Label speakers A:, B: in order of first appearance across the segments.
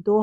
A: 2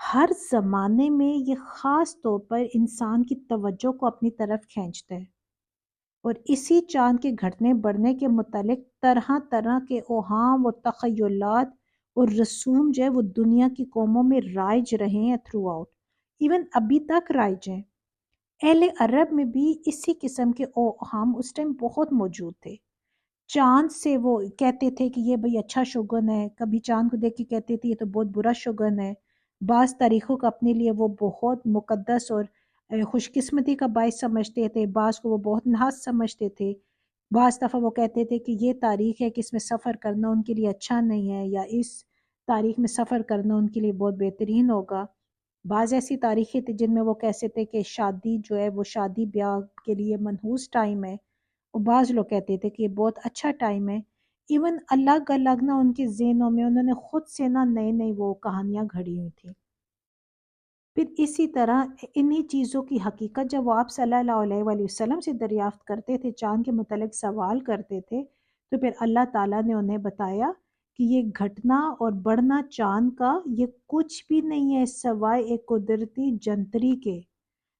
A: ہر زمانے میں یہ خاص طور پر انسان کی توجہ کو اپنی طرف کھینچتا ہے، اور اسی چاند کے گھٹنے بڑھنے کے متعلق طرح طرح کے اوہام و تخیلات اور رسوم جو ہے وہ دنیا کی قوموں میں رائج رہے ہیں تھرو آؤٹ، ایون ابھی تک رائج ہیں۔ اہل عرب میں بھی اسی قسم کے اوہام اس ٹائم بہت موجود تھے۔ چاند سے وہ کہتے تھے کہ یہ بھئی اچھا شگن ہے، کبھی چاند کو دیکھ کے کہتے تھے یہ تو بہت برا شگن ہے۔ بعض تاریخوں کو اپنے لیے وہ بہت مقدس اور خوش قسمتی کا باعث سمجھتے تھے، بعض کو وہ بہت نحس سمجھتے تھے۔ بعض دفعہ وہ کہتے تھے کہ یہ تاریخ ہے کہ اس میں سفر کرنا ان کے لیے اچھا نہیں ہے، یا اس تاریخ میں سفر کرنا ان کے لیے بہت بہترین ہوگا۔ بعض ایسی تاریخیں تھے جن میں وہ کہتے تھے کہ شادی جو ہے وہ شادی بیاہ کے لیے منحوس ٹائم ہے، اور بعض لوگ کہتے تھے کہ یہ بہت اچھا ٹائم ہے۔ ایون الگ الگ نا ان کے ذہنوں میں انہوں نے خود سے نا نئی نئی وہ کہانیاں گھڑی ہوئی تھیں۔ پھر اسی طرح انہی چیزوں کی حقیقت جب وہ آپ صلی اللہ علیہ وآلہ وسلم سے دریافت کرتے تھے، چاند کے متعلق سوال کرتے تھے، تو پھر اللہ تعالیٰ نے انہیں بتایا کہ یہ گھٹنا اور بڑھنا چاند کا یہ کچھ بھی نہیں ہے سوائے ایک قدرتی جنتری کے،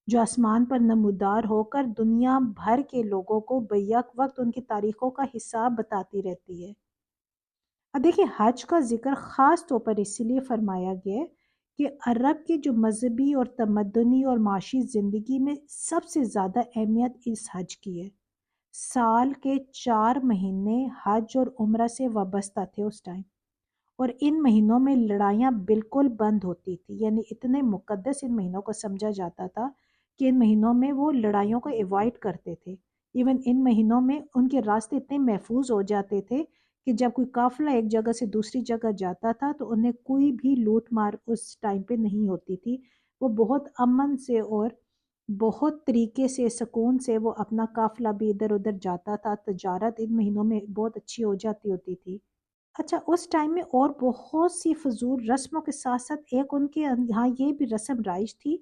A: جو آسمان پر نمودار ہو کر دنیا بھر کے لوگوں کو بیک وقت ان کی تاریخوں کا حساب بتاتی رہتی ہے۔ اب دیکھیں حج کا ذکر خاص طور پر اسی لیے فرمایا گیا ہے کہ عرب کے جو مذہبی اور تمدنی اور معاشی زندگی میں سب سے زیادہ اہمیت اس حج کی ہے۔ سال کے 4 مہینے حج اور عمرہ سے وابستہ تھے اس ٹائم، اور ان مہینوں میں لڑائیاں بالکل بند ہوتی تھی، یعنی اتنے مقدس ان مہینوں کو سمجھا جاتا تھا کہ ان مہینوں میں وہ لڑائیوں کو ایوائڈ کرتے تھے۔ ایون ان مہینوں میں ان کے راستے اتنے محفوظ ہو جاتے تھے کہ جب کوئی قافلہ ایک جگہ سے دوسری جگہ جاتا تھا تو انہیں کوئی بھی لوٹ مار اس ٹائم پہ نہیں ہوتی تھی۔ وہ بہت امن سے اور بہت طریقے سے سکون سے وہ اپنا قافلہ بھی ادھر ادھر جاتا تھا، تجارت ان مہینوں میں بہت اچھی ہو جاتی ہوتی تھی۔ اچھا اس ٹائم میں اور بہت سی فضول رسموں کے ساتھ ساتھ ایک ان کے یہاں یہ بھی رسم رائج تھی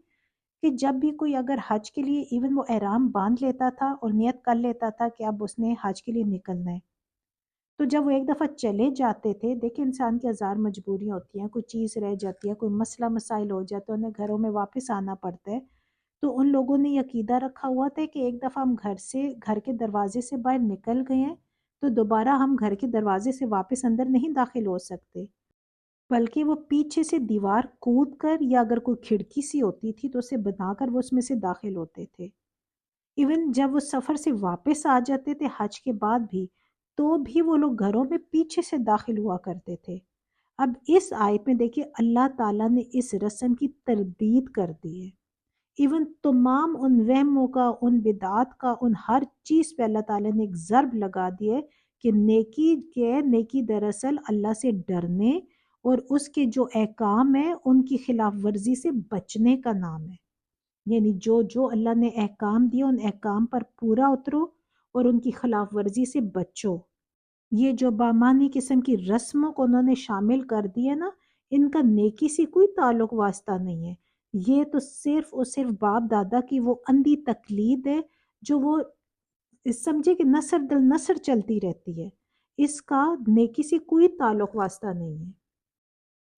A: کہ جب بھی کوئی اگر حج کے لیے ایون وہ احرام باندھ لیتا تھا اور نیت کر لیتا تھا کہ اب اس نے حج کے لیے نکلنا ہے، تو جب وہ ایک دفعہ چلے جاتے تھے، دیکھیں انسان کی ہزار مجبوریاں ہوتی ہیں، کوئی چیز رہ جاتی ہے، کوئی مسئلہ مسائل ہو جاتے ہیں، انہیں گھروں میں واپس آنا پڑتا ہے، تو ان لوگوں نے یہ عقیدہ رکھا ہوا تھا کہ ایک دفعہ ہم گھر کے دروازے سے باہر نکل گئے ہیں تو دوبارہ ہم گھر کے دروازے سے واپس اندر نہیں داخل ہو سکتے، بلکہ وہ پیچھے سے دیوار کود کر یا اگر کوئی کھڑکی سی ہوتی تھی تو اسے بنا کر وہ اس میں سے داخل ہوتے تھے۔ ایون جب وہ سفر سے واپس آ جاتے تھے حج کے بعد بھی، تو بھی وہ لوگ گھروں میں پیچھے سے داخل ہوا کرتے تھے۔ اب اس آیت میں دیکھیے اللہ تعالیٰ نے اس رسم کی تردید کر دی ہے۔ ایون تمام ان وہموں کا، ان بدعات کا، ان ہر چیز پہ اللہ تعالیٰ نے ایک ضرب لگا دی ہے کہ نیکی دراصل اللہ سے ڈرنے اور اس کے جو احکام ہیں ان کی خلاف ورزی سے بچنے کا نام ہے۔ یعنی جو اللہ نے احکام دیے ان احکام پر پورا اترو اور ان کی خلاف ورزی سے بچو۔ یہ جو بامانی قسم کی رسموں کو انہوں نے شامل کر دی ہے نا، ان کا نیکی سے کوئی تعلق واسطہ نہیں ہے۔ یہ تو صرف اور صرف باپ دادا کی وہ اندھی تقلید ہے جو وہ سمجھے کہ نسل در نسل چلتی رہتی ہے، اس کا نیکی سے کوئی تعلق واسطہ نہیں ہے۔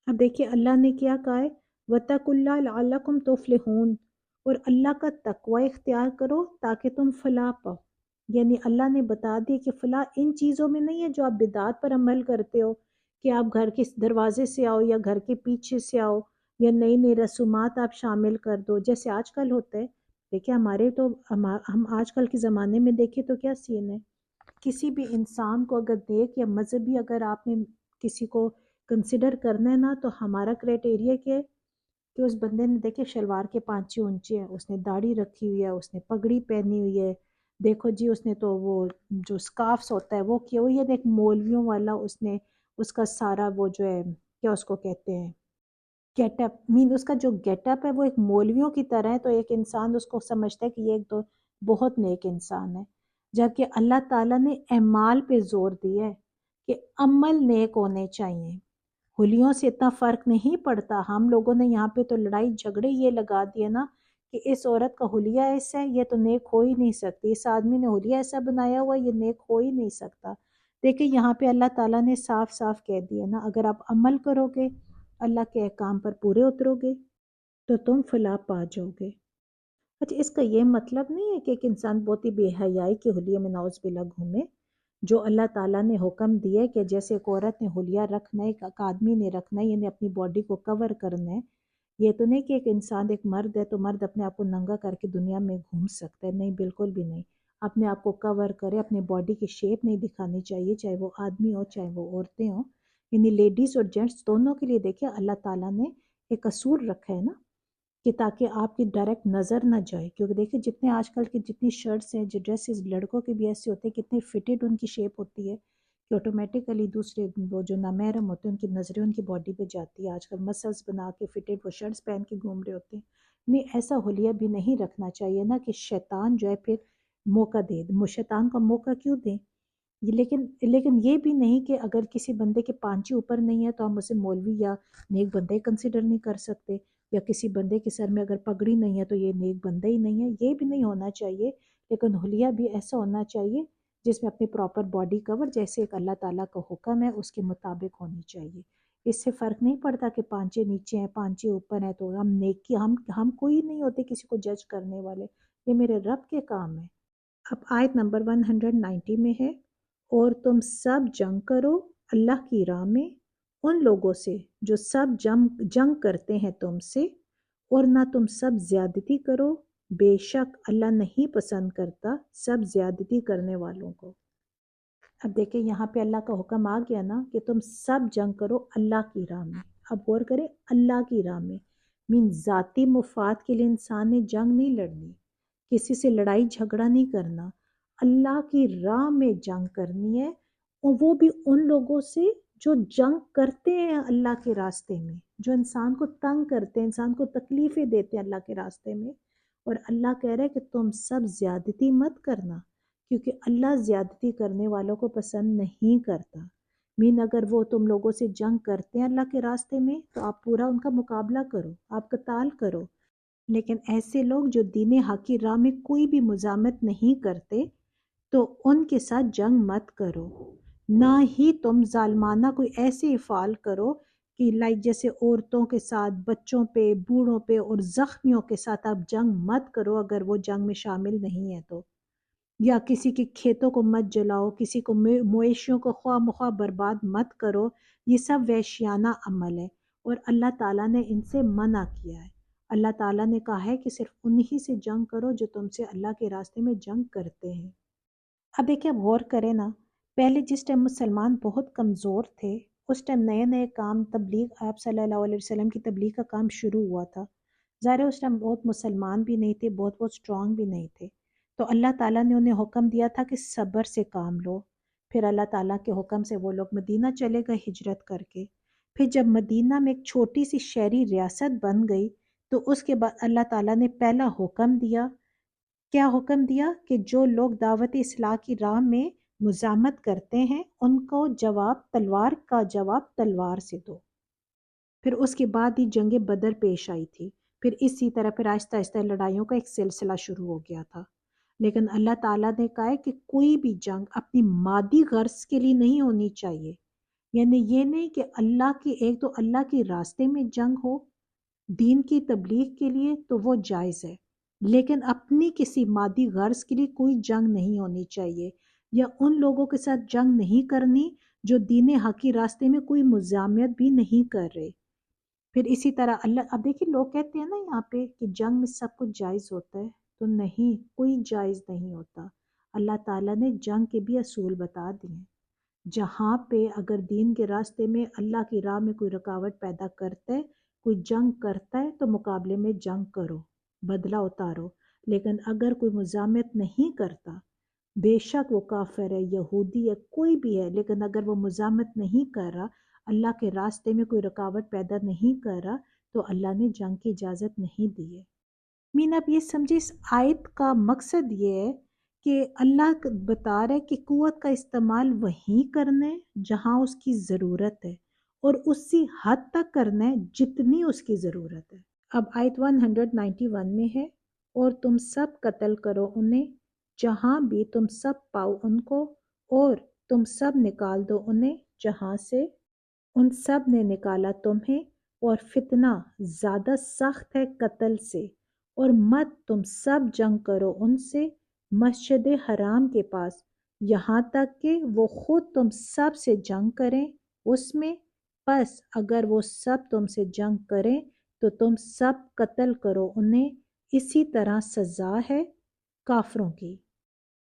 A: اب دیکھیے اللہ نے کیا کہا ہے، وَاتَّقُوا اللَّهَ لَعَلَّكُمْ تُفْلِحُونَ، اور اللہ کا تقوی اختیار کرو تاکہ تم فلاح پاؤ۔ یعنی اللہ نے بتا دی کہ فلاح ان چیزوں میں نہیں ہے جو آپ بدعات پر عمل کرتے ہو، کہ آپ گھر کے دروازے سے آؤ یا گھر کے پیچھے سے آؤ یا نئی نئی رسومات آپ شامل کر دو جیسے آج کل ہوتا ہے۔ دیکھیں ہم آج کل کے زمانے میں دیکھیں تو کیا سین ہے، کسی بھی انسان کو اگر دیکھ یا مذہبی اگر آپ نے کسی کو کنسیڈر کرنا ہے نا، تو ہمارا کرائٹیریا کیا ہے کہ اس بندے نے دیکھے شلوار کے پانچے اونچے ہیں، اس نے داڑھی رکھی ہوئی ہے، اس نے پگڑی پہنی ہوئی ہے، دیکھو جی اس نے تو وہ جو سکارفس ہوتا ہے وہ کیا ہوئی ہے، ایک مولویوں والا اس نے اس کا سارا وہ جو ہے کیا اس کو کہتے ہیں گیٹ اپ، اس کا جو گیٹ اپ ہے وہ ایک مولویوں کی طرح ہے، تو ایک انسان اس کو سمجھتا ہے کہ یہ ایک تو بہت نیک انسان ہے، جبکہ اللہ تعالیٰ نے اعمال پہ زور دیا ہے کہ عمل نیک ہونے چاہیے۔ ہولیوں سے اتنا فرق نہیں پڑتا، ہم لوگوں نے یہاں پہ تو لڑائی جھگڑے یہ لگا دیے نا کہ اس عورت کا حلیہ ایسا ہے یہ تو نیک ہو ہی نہیں سکتی، اس آدمی نے حلیہ ایسا بنایا ہوا یہ نیک ہو ہی نہیں سکتا۔ دیکھیں یہاں پہ اللہ تعالیٰ نے صاف صاف کہہ دیا نا، اگر آپ عمل کرو گے اللہ کے احکام پر پورے اترو گے، تو تم فلاح پا جاؤ گے۔ اچھا، اس کا یہ مطلب نہیں ہے کہ ایک انسان بہت ہی بے حیائی کے حلیے میں نعوذ باللہ گھومے۔ جو اللہ تعالیٰ نے حکم دیا ہے کہ جیسے ایک عورت نے حلیہ رکھنا ہے، ایک آدمی نے رکھنا ہے، یعنی اپنی باڈی کو کور کرنا ہے، یہ تو نہیں کہ ایک انسان ایک مرد ہے تو مرد اپنے آپ کو ننگا کر کے دنیا میں گھوم سکتا ہے، نہیں، بالکل بھی نہیں۔ اپنے آپ کو کور کرے، اپنے باڈی کی شیپ نہیں دکھانی چاہیے، چاہے وہ آدمی ہو چاہے وہ عورتیں ہوں، یعنی لیڈیز اور جینٹس دونوں کے لیے دیکھیں اللہ تعالیٰ نے ایک اصول رکھا ہے نا، کہ تاکہ آپ کی ڈائریکٹ نظر نہ جائے، کیونکہ دیکھیں جتنے آج کل کی جتنی شرٹس ہیں، جو ڈریسز لڑکوں کے بھی ایسے ہوتے ہیں، کتنے فٹڈ ان کی شیپ ہوتی ہے کہ آٹومیٹیکلی دوسرے وہ جو نامحرم ہوتے ہیں ان کی نظریں ان کی باڈی پہ جاتی ہے۔ آج کل مسلس بنا کے فٹڈ وہ شرٹس پہن کے گھوم رہے ہوتے ہیں۔ نہیں، ایسا حلیہ بھی نہیں رکھنا چاہیے نا کہ شیطان جو ہے پھر موقع دے، شیطان کا موقع کیوں دیں؟ لیکن یہ بھی نہیں کہ اگر کسی بندے کے پانچے اوپر نہیں ہے تو ہم اسے مولوی یا نیک بندے کنسیڈر نہیں کر سکتے، یا کسی بندے کے سر میں اگر پگڑی نہیں ہے تو یہ نیک بندہ ہی نہیں ہے، یہ بھی نہیں ہونا چاہیے۔ لیکن حلیہ بھی ایسا ہونا چاہیے جس میں اپنی پراپر باڈی کور جیسے ایک اللہ تعالیٰ کا حکم ہے اس کے مطابق ہونی چاہیے۔ اس سے فرق نہیں پڑتا کہ پانچے نیچے ہیں پانچے اوپر ہیں تو ہم نیکی ہم کوئی نہیں ہوتے کسی کو جج کرنے والے، یہ میرے رب کے کام ہے۔ اب آیت نمبر 190 میں ہے، اور تم سب جنگ کرو اللہ کی راہ میں ان لوگوں سے جو سب جنگ کرتے ہیں تم سے، اور نہ تم سب زیادتی کرو، بے شک اللہ نہیں پسند کرتا سب زیادتی کرنے والوں کو۔ اب دیکھیں یہاں پہ اللہ کا حکم آ گیا نا کہ تم سب جنگ کرو اللہ کی راہ میں۔ اب غور کریں، اللہ کی راہ میں ذاتی مفاد کے لیے انسان نے جنگ نہیں لڑنی، کسی سے لڑائی جھگڑا نہیں کرنا، اللہ کی راہ میں جنگ کرنی ہے، اور وہ بھی ان لوگوں سے جو جنگ کرتے ہیں اللہ کے راستے میں، جو انسان کو تنگ کرتے ہیں، انسان کو تکلیفیں دیتے ہیں اللہ کے راستے میں۔ اور اللہ کہہ رہا ہے کہ تم سب زیادتی مت کرنا، کیونکہ اللہ زیادتی کرنے والوں کو پسند نہیں کرتا۔ اگر وہ تم لوگوں سے جنگ کرتے ہیں اللہ کے راستے میں تو آپ پورا ان کا مقابلہ کرو، آپ قتال کرو۔ لیکن ایسے لوگ جو دین حق کی راہ میں کوئی بھی مزاحمت نہیں کرتے تو ان کے ساتھ جنگ مت کرو، نہ ہی تم ظالمانہ کوئی ایسے افعال کرو کہ جیسے عورتوں کے ساتھ، بچوں پہ، بوڑھوں پہ اور زخمیوں کے ساتھ آپ جنگ مت کرو اگر وہ جنگ میں شامل نہیں ہے تو، یا کسی کے کھیتوں کو مت جلاؤ، کسی کو مویشیوں کو خواہ مخواہ برباد مت کرو، یہ سب وحشیانہ عمل ہے اور اللہ تعالیٰ نے ان سے منع کیا ہے۔ اللہ تعالیٰ نے کہا ہے کہ صرف انہی سے جنگ کرو جو تم سے اللہ کے راستے میں جنگ کرتے ہیں۔ اب دیکھیں، اب غور کریں نا، پہلے جس ٹائم مسلمان بہت کمزور تھے اس ٹائم نئے نئے کام تبلیغ، آپ صلی اللہ علیہ وسلم کی تبلیغ کا کام شروع ہوا تھا، ظاہر ہے اس ٹائم بہت مسلمان بھی نہیں تھے، بہت اسٹرانگ بھی نہیں تھے، تو اللہ تعالیٰ نے انہیں حکم دیا تھا کہ صبر سے کام لو۔ پھر اللہ تعالیٰ کے حکم سے وہ لوگ مدینہ چلے گئے ہجرت کر کے۔ پھر جب مدینہ میں ایک چھوٹی سی شہری ریاست بن گئی تو اس کے بعد اللہ تعالیٰ نے پہلا حکم دیا، کیا حکم دیا؟ کہ جو لوگ دعوت اصلاح کی راہ میں مزاحمت کرتے ہیں ان کو تلوار کا جواب تلوار سے دو۔ پھر اس کے بعد ہی جنگ بدر پیش آئی تھی، پھر اسی طرح پھر آہستہ آہستہ لڑائیوں کا ایک سلسلہ شروع ہو گیا تھا۔ لیکن اللہ تعالیٰ نے کہا ہے کہ کوئی بھی جنگ اپنی مادی غرض کے لیے نہیں ہونی چاہیے، یعنی یہ نہیں کہ ایک تو اللہ کے راستے میں جنگ ہو دین کی تبلیغ کے لیے تو وہ جائز ہے، لیکن اپنی کسی مادی غرض کے لیے کوئی جنگ نہیں ہونی چاہیے، یا ان لوگوں کے ساتھ جنگ نہیں کرنی جو دین حق کی راستے میں کوئی مزاحمت بھی نہیں کر رہے۔ پھر اسی طرح اب دیکھیں لوگ کہتے ہیں نا یہاں پہ کہ جنگ میں سب کچھ جائز ہوتا ہے، تو نہیں، کوئی جائز نہیں ہوتا۔ اللہ تعالیٰ نے جنگ کے بھی اصول بتا دیے ہیں، جہاں پہ اگر دین کے راستے میں اللہ کی راہ میں کوئی رکاوٹ پیدا کرتا ہے، کوئی جنگ کرتا ہے تو مقابلے میں جنگ کرو، بدلہ اتارو، لیکن اگر کوئی مزاحمت نہیں کرتا، بے شک وہ کافر ہے، یہودی ہے، کوئی بھی ہے، لیکن اگر وہ مزاحمت نہیں کر رہا، اللہ کے راستے میں کوئی رکاوٹ پیدا نہیں کر رہا، تو اللہ نے جنگ کی اجازت نہیں دی ہے۔ آپ یہ سمجھے اس آیت کا مقصد یہ ہے کہ اللہ بتا رہا ہے کہ قوت کا استعمال وہیں کرنا ہے جہاں اس کی ضرورت ہے، اور اسی حد تک کرنا ہے جتنی اس کی ضرورت ہے۔ اب آیت 191 میں ہے، اور تم سب قتل کرو انہیں جہاں بھی تم سب پاؤ ان کو، اور تم سب نکال دو انہیں جہاں سے ان سب نے نکالا تمہیں، اور فتنہ زیادہ سخت ہے قتل سے، اور مت تم سب جنگ کرو ان سے مسجد حرام کے پاس یہاں تک کہ وہ خود تم سب سے جنگ کریں اس میں، پس اگر وہ سب تم سے جنگ کریں تو تم سب قتل کرو انہیں، اسی طرح سزا ہے کافروں کی۔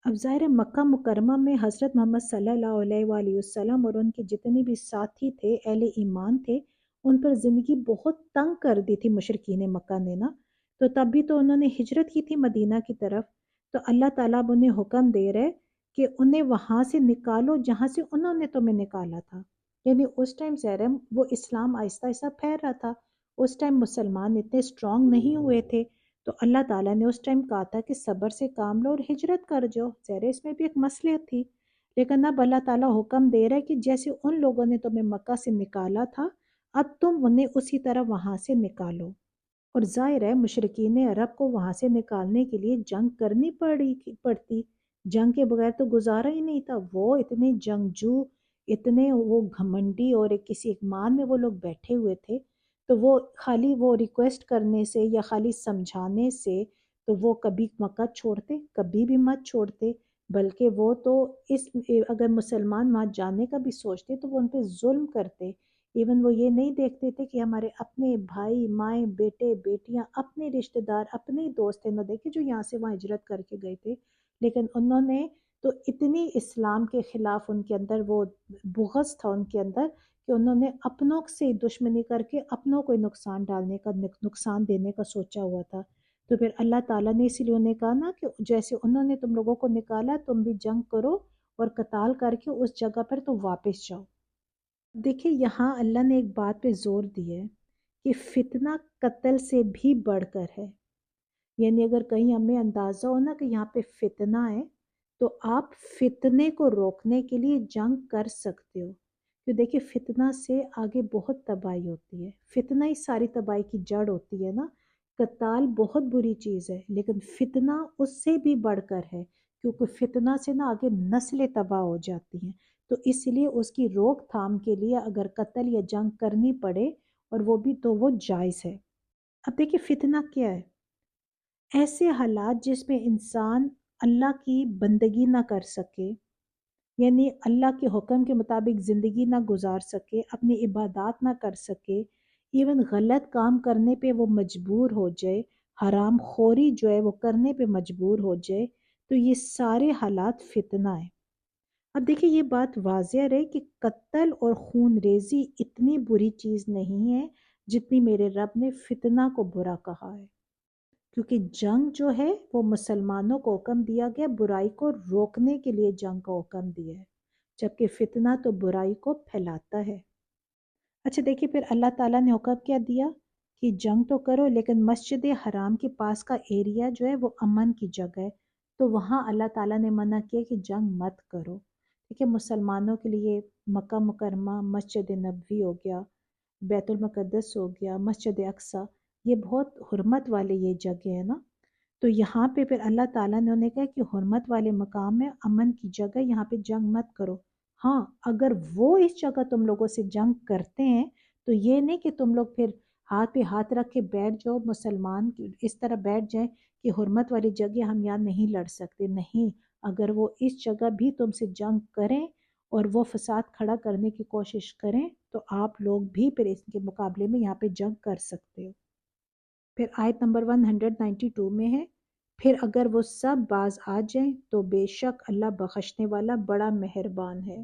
A: اب ظاہر ہے مکہ مکرمہ میں حضرت محمد صلی اللہ علیہ وآلہ وسلم اور ان کے جتنے بھی ساتھی تھے اہل ایمان تھے، ان پر زندگی بہت تنگ کر دی تھی مشرکین مکہ نے نا، تو تب بھی تو انہوں نے ہجرت کی تھی مدینہ کی طرف، تو اللہ تعالیٰ اب انہیں حکم دے رہے کہ انہیں وہاں سے نکالو جہاں سے انہوں نے تمہیں نکالا تھا۔ یعنی اس ٹائم ظاہر ہے وہ اسلام آہستہ آہستہ پھیل رہا تھا، اس ٹائم مسلمان اتنے اسٹرانگ نہیں ہوئے تھے، تو اللہ تعالیٰ نے اس ٹائم کہا تھا کہ صبر سے کام لو اور ہجرت کر جاؤ، ظاہر ہے اس میں بھی ایک مصلحت تھی، لیکن اب اللہ تعالیٰ حکم دے رہا ہے کہ جیسے ان لوگوں نے تمہیں مکہ سے نکالا تھا اب تم انہیں اسی طرح وہاں سے نکالو۔ اور ظاہر ہے مشرکین عرب کو وہاں سے نکالنے کے لیے جنگ کرنی پڑتی، جنگ کے بغیر تو گزارا ہی نہیں تھا، وہ اتنے جنگجو، اتنے وہ گھمنڈی، اور کسی ایمان میں وہ لوگ بیٹھے ہوئے تھے، تو وہ خالی وہ ریکویسٹ کرنے سے یا خالی سمجھانے سے تو وہ کبھی مکہ چھوڑتے، کبھی بھی مت چھوڑتے، بلکہ وہ تو اس اگر مسلمان وہاں جانے کا بھی سوچتے تو وہ ان پہ ظلم کرتے، ایون وہ یہ نہیں دیکھتے تھے کہ ہمارے اپنے بھائی مائیں بیٹے بیٹیاں اپنے رشتہ دار اپنے دوست نہ دیکھے جو یہاں سے وہاں ہجرت کر کے گئے تھے، لیکن انہوں نے تو اتنی اسلام کے خلاف ان کے اندر وہ بغض تھا ان کے اندر کہ انہوں نے اپنوں سے دشمنی کر کے اپنوں کو نقصان ڈالنے کا نقصان دینے کا سوچا ہوا تھا۔ تو پھر اللہ تعالیٰ نے اسی لیے انہیں کہا نا کہ جیسے انہوں نے تم لوگوں کو نکالا تم بھی جنگ کرو اور قتال کر کے اس جگہ پر تو واپس جاؤ۔ دیکھیں یہاں اللہ نے ایک بات پہ زور دی ہے کہ فتنہ قتل سے بھی بڑھ کر ہے، یعنی اگر کہیں ہمیں اندازہ ہو نا کہ یہاں پہ فتنہ ہے تو آپ فتنے کو روکنے کے لیے جنگ کر سکتے ہو، کہ دیکھیں فتنہ سے آگے بہت تباہی ہوتی ہے، فتنہ ہی ساری تباہی کی جڑ ہوتی ہے نا، قتال بہت بری چیز ہے لیکن فتنہ اس سے بھی بڑھ کر ہے، کیونکہ فتنہ سے نا آگے نسلیں تباہ ہو جاتی ہیں، تو اس لیے اس کی روک تھام کے لیے اگر قتل یا جنگ کرنی پڑے اور وہ بھی تو وہ جائز ہے۔ اب دیکھیں فتنہ کیا ہے؟ ایسے حالات جس میں انسان اللہ کی بندگی نہ کر سکے، یعنی اللہ کے حکم کے مطابق زندگی نہ گزار سکے، اپنی عبادات نہ کر سکے، ایون غلط کام کرنے پہ وہ مجبور ہو جائے، حرام خوری جو ہے وہ کرنے پہ مجبور ہو جائے، تو یہ سارے حالات فتنہ ہے۔ اب دیکھیں یہ بات واضح رہے کہ قتل اور خون ریزی اتنی بری چیز نہیں ہے جتنی میرے رب نے فتنہ کو برا کہا ہے، کیونکہ جنگ جو ہے وہ مسلمانوں کو حکم دیا گیا برائی کو روکنے کے لیے جنگ کا حکم دیا ہے، جبکہ فتنہ تو برائی کو پھیلاتا ہے۔ اچھا دیکھیے پھر اللہ تعالیٰ نے حکم کیا دیا کہ جنگ تو کرو لیکن مسجد حرام کے پاس کا ایریا جو ہے وہ امن کی جگہ ہے، تو وہاں اللہ تعالیٰ نے منع کیا کہ جنگ مت کرو۔ دیکھیے مسلمانوں کے لیے مکہ مکرمہ، مسجد نبوی ہو گیا، بیت المقدس ہو گیا، مسجد اقصی، یہ بہت حرمت والے یہ جگہ ہے نا، تو یہاں پہ پھر اللہ تعالیٰ نے انہیں کہا کہ حرمت والے مقام میں امن کی جگہ یہاں پہ جنگ مت کرو۔ ہاں اگر وہ اس جگہ تم لوگوں سے جنگ کرتے ہیں تو یہ نہیں کہ تم لوگ پھر ہاتھ پہ ہاتھ رکھ کے بیٹھ جاؤ، مسلمان اس طرح بیٹھ جائیں کہ حرمت والی جگہ ہم یہاں نہیں لڑ سکتے، نہیں، اگر وہ اس جگہ بھی تم سے جنگ کریں اور وہ فساد کھڑا کرنے کی کوشش کریں تو آپ لوگ بھی پھر اس کے مقابلے میں یہاں پہ جنگ کر سکتے ہو۔ پھر آیت نمبر 192 میں ہے، پھر اگر وہ سب باز آ جائیں تو بے شک اللہ بخشنے والا بڑا مہربان ہے۔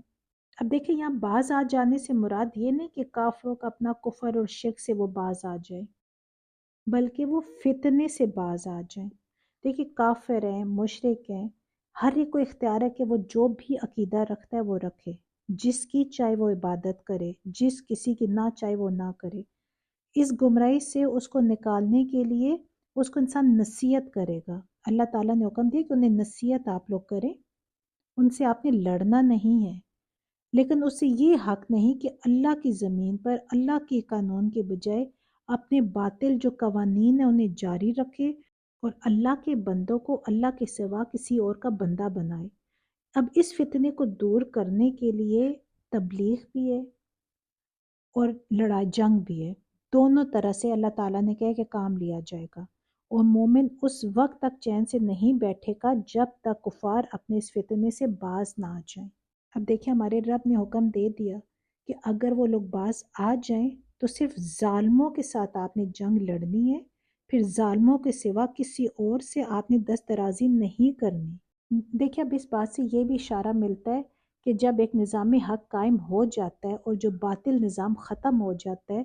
A: اب دیکھیں یہاں باز آ جانے سے مراد یہ نہیں کہ کافروں کا اپنا کفر اور شرک سے وہ باز آ جائیں، بلکہ وہ فتنے سے باز آ جائیں۔ دیکھیں کافر ہیں، مشرک ہیں، ہر ایک کو اختیار ہے کہ وہ جو بھی عقیدہ رکھتا ہے وہ رکھے، جس کی چاہے وہ عبادت کرے، جس کسی کی نہ چاہے وہ نہ کرے، اس گمراہی سے اس کو نکالنے کے لیے اس کو انسان نصیحت کرے گا۔ اللہ تعالیٰ نے حکم دیا کہ انہیں نصیحت آپ لوگ کریں، ان سے آپ نے لڑنا نہیں ہے، لیکن اس سے یہ حق نہیں کہ اللہ کی زمین پر اللہ کے قانون کے بجائے اپنے باطل جو قوانین ہیں انہیں جاری رکھے اور اللہ کے بندوں کو اللہ کے سوا کسی اور کا بندہ بنائے۔ اب اس فتنے کو دور کرنے کے لیے تبلیغ بھی ہے اور لڑائی جنگ بھی ہے۔ دونوں طرح سے اللہ تعالیٰ نے کہا کہ کام لیا جائے گا، اور مومن اس وقت تک چین سے نہیں بیٹھے گا جب تک کفار اپنے اس فتنے سے باز نہ آ جائیں۔ اب دیکھیں ہمارے رب نے حکم دے دیا کہ اگر وہ لوگ باز آ جائیں تو صرف ظالموں کے ساتھ آپ نے جنگ لڑنی ہے، پھر ظالموں کے سوا کسی اور سے آپ نے دست درازی نہیں کرنی۔ دیکھیں اب اس بات سے یہ بھی اشارہ ملتا ہے کہ جب ایک نظام حق قائم ہو جاتا ہے اور جو باطل نظام ختم ہو جاتا ہے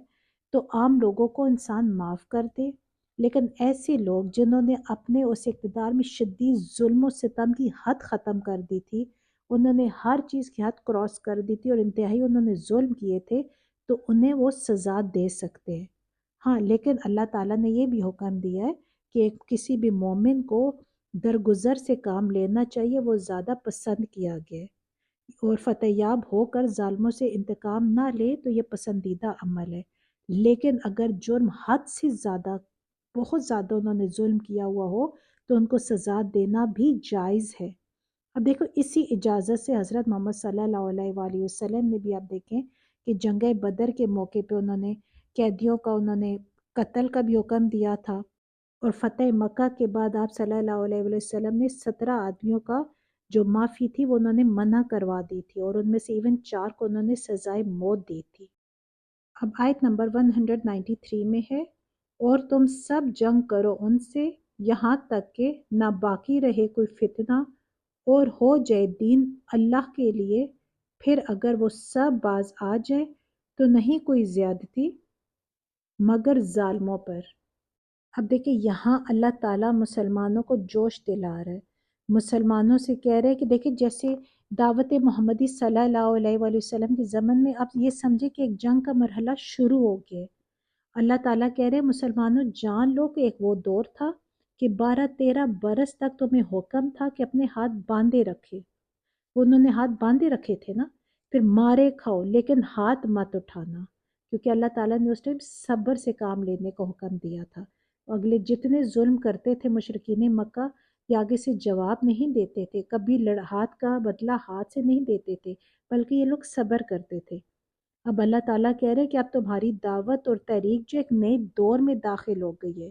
A: تو عام لوگوں کو انسان معاف کر دے، لیکن ایسے لوگ جنہوں نے اپنے اس اقتدار میں شدید ظلم و ستم کی حد ختم کر دی تھی، انہوں نے ہر چیز کی حد کراس کر دی تھی اور انتہائی انہوں نے ظلم کیے تھے، تو انہیں وہ سزا دے سکتے ہیں۔ ہاں لیکن اللہ تعالیٰ نے یہ بھی حکم دیا ہے کہ کسی بھی مومن کو درگزر سے کام لینا چاہیے، وہ زیادہ پسند کیا گیا ہے، اور فتح یاب ہو کر ظالموں سے انتقام نہ لے تو یہ پسندیدہ عمل ہے۔ لیکن اگر جرم حد سے زیادہ، بہت زیادہ انہوں نے ظلم کیا ہوا ہو تو ان کو سزا دینا بھی جائز ہے۔ اب دیکھو اسی اجازت سے حضرت محمد صلی اللہ علیہ وآلہ وسلم نے بھی، آپ دیکھیں کہ جنگ بدر کے موقع پہ انہوں نے قیدیوں کا انہوں نے قتل کا بھی حکم دیا تھا، اور فتح مکہ کے بعد آپ صلی اللہ علیہ وآلہ وسلم نے 17 آدمیوں کا جو معافی تھی وہ انہوں نے منع کروا دی تھی، اور ان میں سے ایون 4 کو انہوں نے سزائے موت دی تھی۔ اب آیت نمبر 193 میں ہے، اور تم سب جنگ کرو ان سے یہاں تک کہ نہ باقی رہے کوئی فتنہ اور ہو جائے دین اللہ کے لیے، پھر اگر وہ سب باز آ جائے تو نہیں کوئی زیادتی مگر ظالموں پر۔ اب دیکھیں یہاں اللہ تعالیٰ مسلمانوں کو جوش دلا رہا ہے، مسلمانوں سے کہہ رہے ہیں کہ دیکھیں جیسے دعوت محمدی صلی اللہ علیہ وآلہ وسلم کے زمن میں آپ یہ سمجھے کہ ایک جنگ کا مرحلہ شروع ہو گیا ہے۔ اللہ تعالیٰ کہہ رہے ہیں مسلمانوں جان لو کہ ایک وہ دور تھا کہ 12-13 برس تک تمہیں حکم تھا کہ اپنے ہاتھ باندھے رکھے، انہوں نے ہاتھ باندھے رکھے تھے نا، پھر مارے کھاؤ لیکن ہاتھ مت اٹھانا، کیونکہ اللہ تعالیٰ نے اس ٹائم صبر سے کام لینے کا حکم دیا تھا۔ اگلے جتنے ظلم کرتے تھے مشرکین مکہ، یہ آگے سے جواب نہیں دیتے تھے، کبھی ہاتھ کا بدلہ ہاتھ سے نہیں دیتے تھے، بلکہ یہ لوگ صبر کرتے تھے۔ اب اللہ تعالیٰ کہہ رہے کہ اب تمہاری دعوت اور تحریک جو ایک نئے دور میں داخل ہو گئی ہے،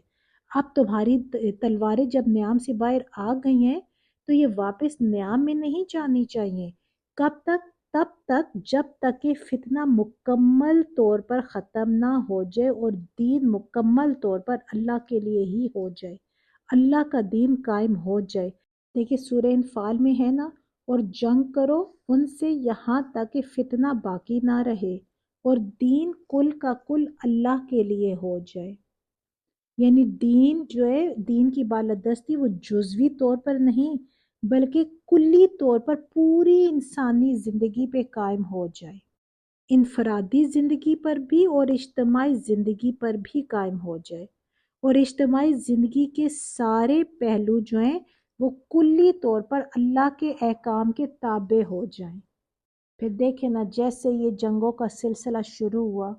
A: اب تمہاری تلواریں جب نیام سے باہر آ گئی ہیں تو یہ واپس نیام میں نہیں جانی چاہیے۔ کب تک؟ تب تک جب تک کہ فتنہ مکمل طور پر ختم نہ ہو جائے اور دین مکمل طور پر اللہ کے لیے ہی ہو جائے، اللہ کا دین قائم ہو جائے۔ دیکھیں سورہ انفال میں ہے نا، اور جنگ کرو ان سے یہاں تک کہ فتنہ باقی نہ رہے اور دین کل کا کل اللہ کے لیے ہو جائے۔ یعنی دین جو ہے، دین کی بالادستی وہ جزوی طور پر نہیں بلکہ کلی طور پر پوری انسانی زندگی پہ قائم ہو جائے، انفرادی زندگی پر بھی اور اجتماعی زندگی پر بھی قائم ہو جائے، اور اجتماعی زندگی کے سارے پہلو جو ہیں وہ کلی طور پر اللہ کے احکام کے تابع ہو جائیں۔ پھر دیکھیں نا جیسے یہ جنگوں کا سلسلہ شروع ہوا،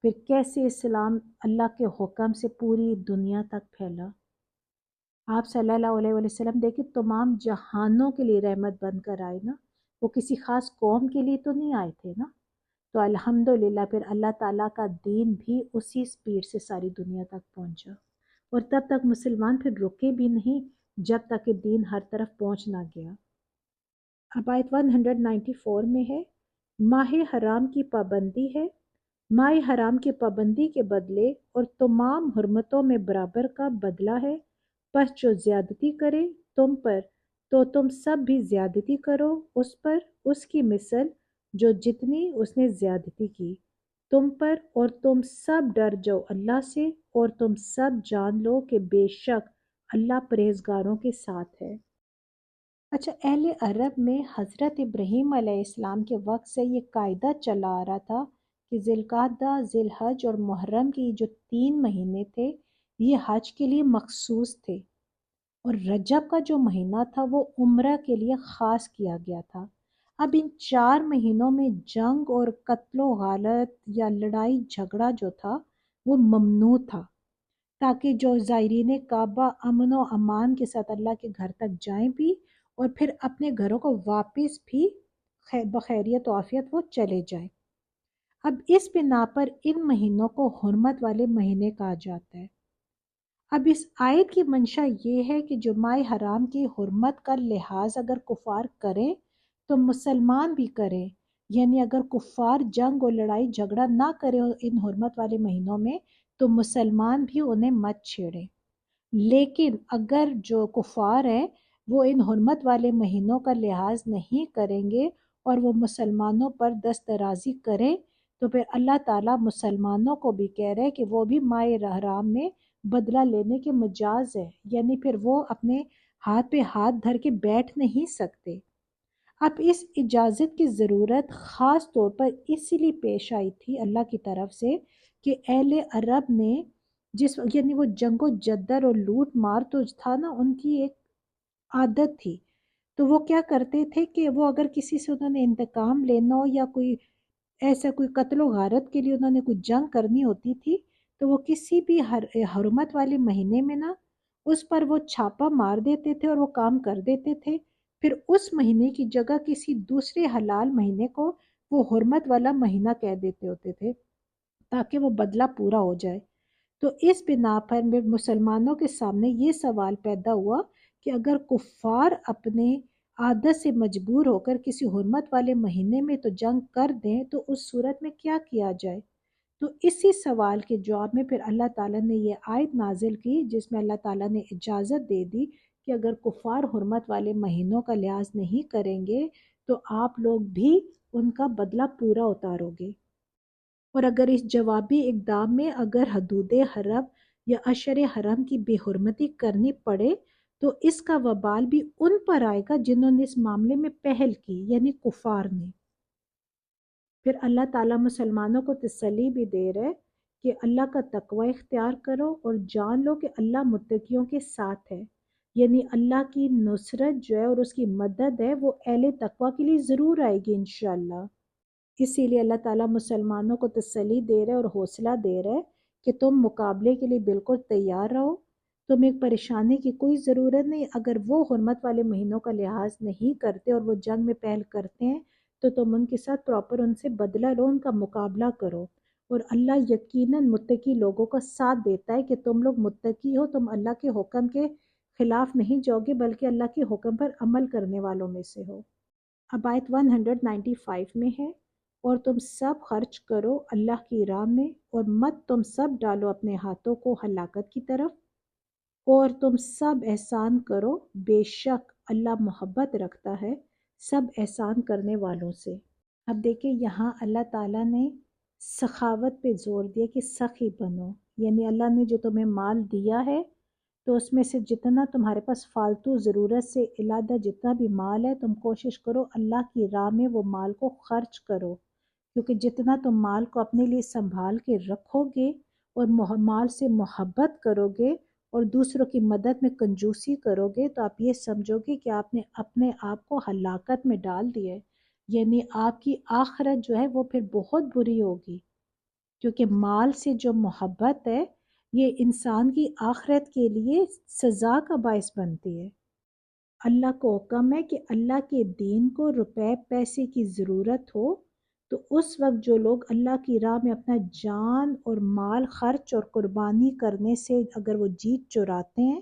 A: پھر کیسے اسلام اللہ کے حکم سے پوری دنیا تک پھیلا۔ آپ صلی اللہ علیہ وسلم دیکھیں تمام جہانوں کے لیے رحمت بن کر آئے نا، وہ کسی خاص قوم کے لیے تو نہیں آئے تھے نا۔ تو الحمدللہ پھر اللہ تعالیٰ کا دین بھی اسی سپیڈ سے ساری دنیا تک پہنچا، اور تب تک مسلمان پھر رکے بھی نہیں جب تک کہ دین ہر طرف پہنچ نہ گیا۔ اب آیت 194 میں ہے، ماہ حرام کی پابندی ہے، ماہ حرام کی پابندی کے بدلے اور تمام حرمتوں میں برابر کا بدلہ ہے، پس جو زیادتی کرے تم پر تو تم سب بھی زیادتی کرو اس پر، اس کی مثل جو جتنی اس نے زیادتی کی تم پر، اور تم سب ڈر جاؤ اللہ سے، اور تم سب جان لو کہ بے شک اللہ پرہیزگاروں کے ساتھ ہے۔ اچھا اہل عرب میں حضرت ابراہیم علیہ السلام کے وقت سے یہ قاعدہ چلا آ رہا تھا کہ ذی القعدہ، ذی الحج اور محرم کی جو 3 مہینے تھے یہ حج کے لیے مخصوص تھے، اور رجب کا جو مہینہ تھا وہ عمرہ کے لیے خاص کیا گیا تھا۔ اب ان 4 مہینوں میں جنگ اور قتل و غارت یا لڑائی جھگڑا جو تھا وہ ممنوع تھا، تاکہ جو زائرین کعبہ امن و امان کے ساتھ اللہ کے گھر تک جائیں بھی اور پھر اپنے گھروں کو واپس بھی بخیریت و عافیت وہ چلے جائیں۔ اب اس بنا پر ان مہینوں کو حرمت والے مہینے کہا جاتا ہے۔ اب اس آیت کی منشا یہ ہے کہ جو ماہ حرام کی حرمت کا لحاظ اگر کفار کریں تو مسلمان بھی کریں، یعنی اگر کفار جنگ اور لڑائی جھگڑا نہ کریں ان حرمت والے مہینوں میں تو مسلمان بھی انہیں مت چھیڑیں۔ لیکن اگر جو کفار ہیں وہ ان حرمت والے مہینوں کا لحاظ نہیں کریں گے اور وہ مسلمانوں پر دست درازی کریں تو پھر اللہ تعالیٰ مسلمانوں کو بھی کہہ رہے کہ وہ بھی ماہ حرام میں بدلہ لینے کے مجاز ہے، یعنی پھر وہ اپنے ہاتھ پہ ہاتھ دھر کے بیٹھ نہیں سکتے۔ اب اس اجازت کی ضرورت خاص طور پر اسی لیے پیش آئی تھی اللہ کی طرف سے کہ اہل عرب نے یعنی وہ جنگ و جدر اور لوٹ مار تو تھا نا، ان کی ایک عادت تھی، تو وہ کیا کرتے تھے کہ وہ اگر کسی سے انہوں نے انتقام لینا ہو یا کوئی ایسا کوئی قتل و غارت کے لیے انہوں نے کوئی جنگ کرنی ہوتی تھی تو وہ کسی بھی حرمت والے مہینے میں نا اس پر وہ چھاپا مار دیتے تھے اور وہ کام کر دیتے تھے، پھر اس مہینے کی جگہ کسی دوسرے حلال مہینے کو وہ حرمت والا مہینہ کہہ دیتے ہوتے تھے تاکہ وہ بدلہ پورا ہو جائے۔ تو اس بنا پر مسلمانوں کے سامنے یہ سوال پیدا ہوا کہ اگر کفار اپنے عادت سے مجبور ہو کر کسی حرمت والے مہینے میں تو جنگ کر دیں تو اس صورت میں کیا کیا جائے؟ تو اسی سوال کے جواب میں پھر اللہ تعالیٰ نے یہ آیت نازل کی جس میں اللہ تعالیٰ نے اجازت دے دی کہ اگر کفار حرمت والے مہینوں کا لحاظ نہیں کریں گے تو آپ لوگ بھی ان کا بدلہ پورا اتارو گے، اور اگر اس جوابی اقدام میں اگر حدود حرم یا اشر حرم کی بے حرمتی کرنی پڑے تو اس کا وبال بھی ان پر آئے گا جنہوں نے اس معاملے میں پہل کی، یعنی کفار نے۔ پھر اللہ تعالیٰ مسلمانوں کو تسلی بھی دے رہے کہ اللہ کا تقوی اختیار کرو اور جان لو کہ اللہ متقیوں کے ساتھ ہے، یعنی اللہ کی نصرت جو ہے اور اس کی مدد ہے وہ اہل تقوی کے لیے ضرور آئے گی انشاءاللہ۔ اسی لیے اللہ تعالیٰ مسلمانوں کو تسلی دے رہے اور حوصلہ دے رہے کہ تم مقابلے کے لیے بالکل تیار رہو، تمہیں پریشانی کی کوئی ضرورت نہیں، اگر وہ حرمت والے مہینوں کا لحاظ نہیں کرتے اور وہ جنگ میں پہل کرتے ہیں تو تم ان کے ساتھ پراپر ان سے بدلہ لو، ان کا مقابلہ کرو، اور اللہ یقیناً متقی لوگوں کا ساتھ دیتا ہے کہ تم لوگ متقی ہو، تم اللہ کے حکم کے خلاف نہیں جاؤ گے بلکہ اللہ کے حکم پر عمل کرنے والوں میں سے ہو۔ اب آیت 195 میں ہے، اور تم سب خرچ کرو اللہ کی راہ میں اور مت تم سب ڈالو اپنے ہاتھوں کو ہلاکت کی طرف، اور تم سب احسان کرو، بے شک اللہ محبت رکھتا ہے سب احسان کرنے والوں سے۔ اب دیکھیں یہاں اللہ تعالیٰ نے سخاوت پہ زور دیا کہ سخی بنو، یعنی اللہ نے جو تمہیں مال دیا ہے تو اس میں سے جتنا تمہارے پاس فالتو ضرورت سے علیحدہ جتنا بھی مال ہے تم کوشش کرو اللہ کی راہ میں وہ مال کو خرچ کرو، کیونکہ جتنا تم مال کو اپنے لیے سنبھال کے رکھو گے اور مال سے محبت کرو گے اور دوسروں کی مدد میں کنجوسی کرو گے تو آپ یہ سمجھو گے کہ آپ نے اپنے آپ کو ہلاکت میں ڈال دیا ہے، یعنی آپ کی آخرت جو ہے وہ پھر بہت بری ہوگی، کیونکہ مال سے جو محبت ہے یہ انسان کی آخرت کے لیے سزا کا باعث بنتی ہے۔ اللہ کو حکم ہے کہ اللہ کے دین کو روپے پیسے کی ضرورت ہو تو اس وقت جو لوگ اللہ کی راہ میں اپنا جان اور مال خرچ اور قربانی کرنے سے اگر وہ جیت چراتے ہیں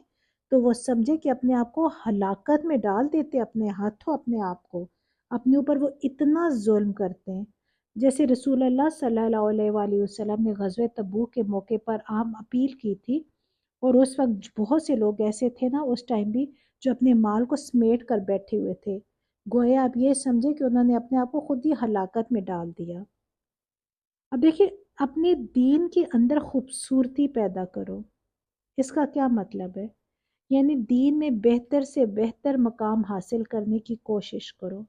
A: تو وہ سمجھے کہ اپنے آپ کو ہلاکت میں ڈال دیتے، اپنے ہاتھوں اپنے آپ کو، اپنے اوپر وہ اتنا ظلم کرتے ہیں۔ جیسے رسول اللہ صلی اللہ علیہ وآلہ وسلم نے غزوہ تبوک کے موقع پر عام اپیل کی تھی، اور اس وقت بہت سے لوگ ایسے تھے نا اس ٹائم بھی جو اپنے مال کو سمیٹ کر بیٹھے ہوئے تھے، گویا آپ یہ سمجھے کہ انہوں نے اپنے آپ کو خود ہی ہلاکت میں ڈال دیا۔ اب دیکھیں اپنے دین کے اندر خوبصورتی پیدا کرو، اس کا کیا مطلب ہے؟ یعنی دین میں بہتر سے بہتر مقام حاصل کرنے کی کوشش کرو۔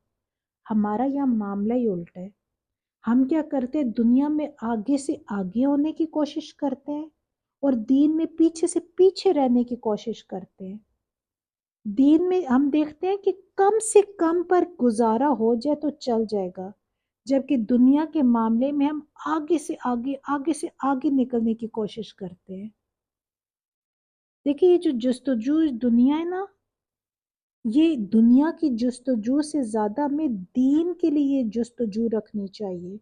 A: ہمارا یہاں معاملہ ہی الٹا ہے، ہم کیا کرتے ہیں دنیا میں آگے سے آگے ہونے کی کوشش کرتے ہیں اور دین میں پیچھے سے پیچھے رہنے کی کوشش کرتے ہیں۔ دین میں ہم دیکھتے ہیں کہ کم سے کم پر گزارا ہو جائے تو چل جائے گا، جبکہ دنیا کے معاملے میں ہم آگے سے آگے آگے سے آگے نکلنے کی کوشش کرتے ہیں۔ دیکھیں یہ جو جستجو دنیا ہے نا، یہ دنیا کی جستجو سے زیادہ ہمیں دین کے لیے جستجو رکھنی چاہیے۔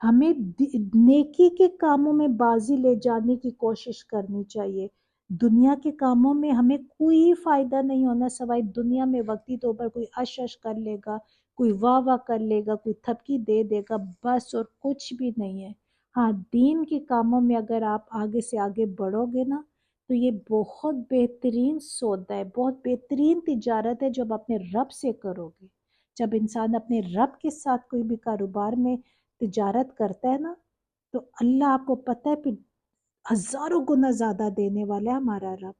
A: ہمیں نیکی کے کاموں میں بازی لے جانے کی کوشش کرنی چاہیے. دنیا کے کاموں میں ہمیں کوئی فائدہ نہیں ہونا سوائے دنیا میں وقتی طور پر کوئی اش کر لے گا، کوئی واہ واہ کر لے گا، کوئی تھپکی دے دے گا، بس اور کچھ بھی نہیں ہے. ہاں، دین کے کاموں میں اگر آپ آگے سے آگے بڑھو گے نا تو یہ بہت بہترین سودا ہے، بہت بہترین تجارت ہے جب اپنے رب سے کرو گے. جب انسان اپنے رب کے ساتھ کوئی بھی کاروبار میں تجارت کرتا ہے نا تو اللہ آپ کو پتہ ہے پھر ہزاروں گنا زیادہ دینے والا ہے ہمارا رب.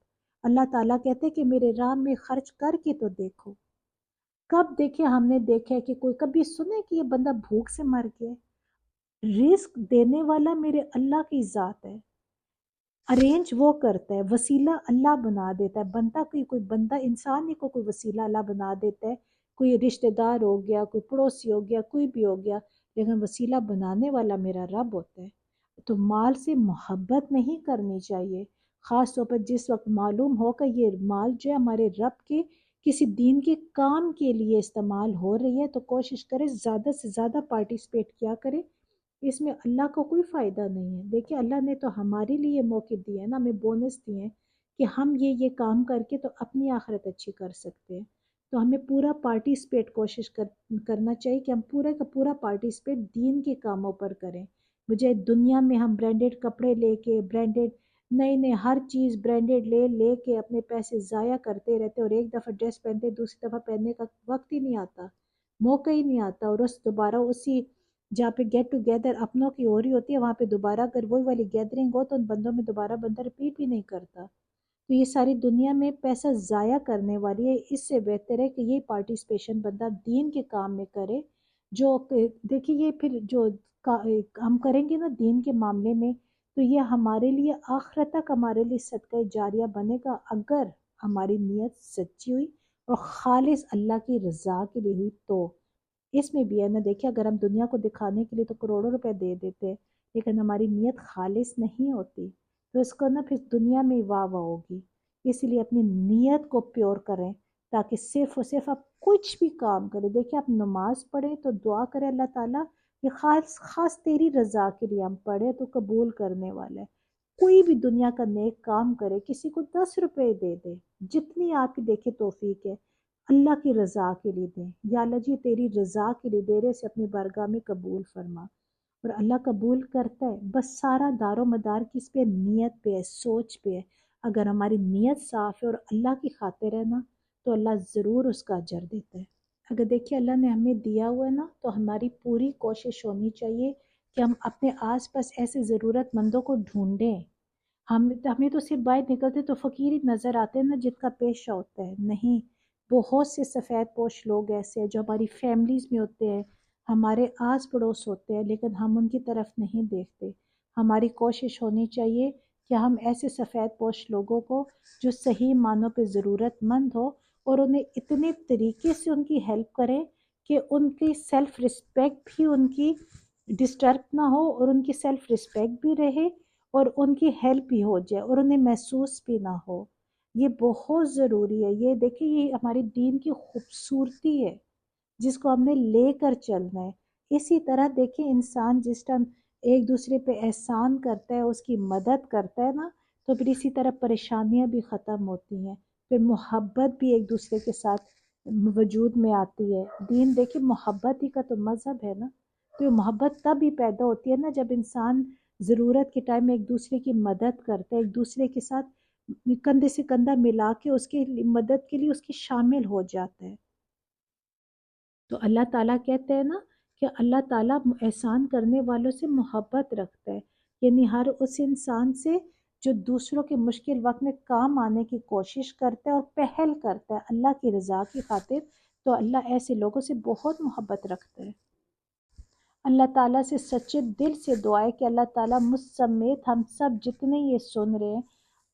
A: اللہ تعالیٰ کہتے ہیں کہ میرے راہ میں خرچ کر کے تو دیکھو. کب دیکھے ہم نے دیکھا ہے کہ کوئی کبھی سنے کہ یہ بندہ بھوک سے مر گیا؟ رزق دینے والا میرے اللہ کی ذات ہے، ارینج وہ کرتا ہے، وسیلہ اللہ بنا دیتا ہے. بنتا کوئی بندہ انسان ہی کو کوئی وسیلہ اللہ بنا دیتا ہے، کوئی رشتہ دار ہو گیا، کوئی پڑوسی ہو گیا، کوئی بھی ہو گیا، لیکن وسیلہ بنانے والا میرا رب ہوتا ہے. تو مال سے محبت نہیں کرنی چاہیے، خاص طور پر جس وقت معلوم ہو کہ یہ مال جو ہے ہمارے رب کے کسی دین کے کام کے لیے استعمال ہو رہی ہے تو کوشش کرے زیادہ سے زیادہ پارٹیسپیٹ کیا کرے. اس میں اللہ کو کوئی فائدہ نہیں ہے. دیکھیں اللہ نے تو ہمارے لیے موقع دیے ہیں نا، ہمیں بونس دیے ہیں کہ ہم یہ کام کر کے تو اپنی آخرت اچھی کر سکتے ہیں. تو ہمیں پورا پارٹیسپیٹ کوشش کرنا چاہیے کہ ہم پورا کا پورا پارٹیسپیٹ دین کے کاموں پر کریں. مجھے دنیا میں ہم برانڈیڈ کپڑے لے کے برانڈیڈ نئی نئی ہر چیز برانڈیڈ لے کے اپنے پیسے ضائع کرتے رہتے اور ایک دفعہ ڈریس پہنتے دوسری دفعہ پہننے کا وقت ہی نہیں آتا، موقع ہی نہیں آتا، اور اس دوبارہ اسی جہاں پہ گیٹ ٹوگیدر اپنوں کی ہو رہی ہوتی ہے وہاں پہ دوبارہ اگر وہی والی گیدرنگ ہو تو ان بندوں میں دوبارہ بندہ رپیٹ بھی نہیں کرتا. تو یہ ساری دنیا میں پیسہ ضائع کرنے والی ہے. اس سے بہتر ہے کہ یہ پارٹیسپیشن بندہ دین کے کام میں کرے. جو دیکھیے یہ پھر جو ہم کریں گے نا دین کے معاملے میں تو یہ ہمارے لیے آخرت تک ہمارے لیے صدقہ جاریہ بنے گا اگر ہماری نیت سچی ہوئی اور خالص اللہ کی رضا کے لیے ہوئی. تو اس میں بھی ہے نا، دیکھیں اگر ہم دنیا کو دکھانے کے لیے تو کروڑوں روپے دے دیتے ہیں لیکن ہماری نیت خالص نہیں ہوتی تو اس کو نا پھر دنیا میں واہ واہ ہوگی. اسی لیے اپنی نیت کو پیور کریں تاکہ صرف اور صرف آپ کچھ بھی کام کریں. دیکھیں آپ نماز پڑھیں تو دعا کریں اللہ تعالیٰ یہ خاص تیری رضا کے لیے ہم پڑھیں تو قبول کرنے والا ہے. کوئی بھی دنیا کا نیک کام کرے، کسی کو 10 روپے دے دے، جتنی آپ کی دیکھے توفیق ہے، اللہ کی رضا کے لیے دیں. یا اللہ جی تیری رضا کے لیے دے رہے سے اپنی بارگاہ میں قبول فرما. اور اللہ قبول کرتا ہے. بس سارا دار و مدار کس پہ؟ نیت پہ ہے، سوچ پہ ہے. اگر ہماری نیت صاف ہے اور اللہ کی خاطر ہے نا تو اللہ ضرور اس کا اجر دیتا ہے. اگر دیکھیے اللہ نے ہمیں دیا ہوا ہے نا تو ہماری پوری کوشش ہونی چاہیے کہ ہم اپنے آس پاس ایسے ضرورت مندوں کو ڈھونڈیں. ہمیں تو صرف باہر نکلتے تو فقیر ہی نظر آتے ہیں نا جن کا پیشہ ہوتا ہے. نہیں، بہت سے سفید پوش لوگ ایسے ہیں جو ہماری فیملیز میں ہوتے ہیں، ہمارے آس پڑوس ہوتے ہیں لیکن ہم ان کی طرف نہیں دیکھتے. ہماری کوشش ہونی چاہیے کہ ہم ایسے سفید پوش لوگوں کو جو صحیح معنوں پہ ضرورت مند ہو اور انہیں اتنے طریقے سے ان کی ہیلپ کریں کہ ان کی سیلف رسپیکٹ بھی ان کی ڈسٹرب نہ ہو اور ان کی سیلف رسپیکٹ بھی رہے اور ان کی ہیلپ بھی ہو جائے اور انہیں محسوس بھی نہ ہو. یہ بہت ضروری ہے. یہ دیکھیں یہ ہماری دین کی خوبصورتی ہے جس کو ہم نے لے کر چلنا ہے. اسی طرح دیکھیں انسان جس ٹائم ایک دوسرے پہ احسان کرتا ہے، اس کی مدد کرتا ہے نا تو پھر اسی طرح پریشانیاں بھی ختم ہوتی ہیں، پھر محبت بھی ایک دوسرے کے ساتھ وجود میں آتی ہے. دین دیکھیں محبت ہی کا تو مذہب ہے نا. تو یہ محبت تب ہی پیدا ہوتی ہے نا جب انسان ضرورت کے ٹائم میں ایک دوسرے کی مدد کرتا ہے، ایک دوسرے کے ساتھ کندھے سے کندھا ملا کے اس کی مدد کے لیے اس کی شامل ہو جاتا ہے. تو اللہ تعالیٰ کہتے ہیں نا کہ اللہ تعالیٰ احسان کرنے والوں سے محبت رکھتا ہے، یعنی ہر اس انسان سے جو دوسروں کے مشکل وقت میں کام آنے کی کوشش کرتا ہے اور پہل کرتا ہے اللہ کی رضا کی خاطر. تو اللہ ایسے لوگوں سے بہت محبت رکھتا ہے. اللہ تعالیٰ سے سچے دل سے دعا ہے کہ اللہ تعالیٰ مجھ سمیت ہم سب جتنے یہ سن رہے ہیں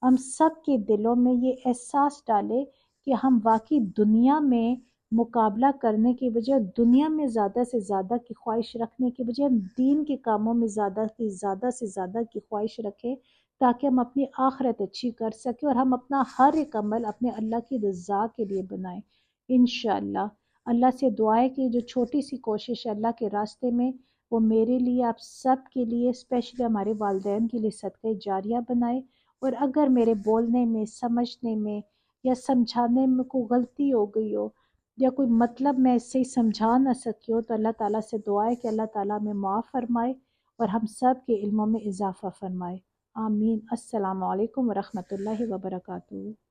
A: ہم سب کے دلوں میں یہ احساس ڈالے کہ ہم واقعی دنیا میں مقابلہ کرنے کی بجائے دنیا میں زیادہ سے زیادہ کی خواہش رکھنے کی بجائے ہم دین کے کاموں میں زیادہ سے زیادہ کی خواہش رکھیں تاکہ ہم اپنی آخرت اچھی کر سکیں اور ہم اپنا ہر ایک عمل اپنے اللہ کی رضا کے لیے بنائیں انشاءاللہ. اللہ سے دعا ہے کہ جو چھوٹی سی کوشش ہے اللہ کے راستے میں وہ میرے لیے، آپ سب کے لیے، اسپیشلی ہمارے والدین کے لیے صدقہ جاریہ بنائے۔ اور اگر میرے بولنے میں، سمجھنے میں یا سمجھانے میں کوئی غلطی ہو گئی ہو یا کوئی مطلب میں اس سے سمجھا نہ سکی ہو، تو اللہ تعالیٰ سے دعا ہے کہ اللہ تعالیٰ میں معاف فرمائے اور ہم سب کے علموں میں اضافہ فرمائے۔ آمین۔ السلام علیکم ورحمۃ اللہ وبرکاتہ۔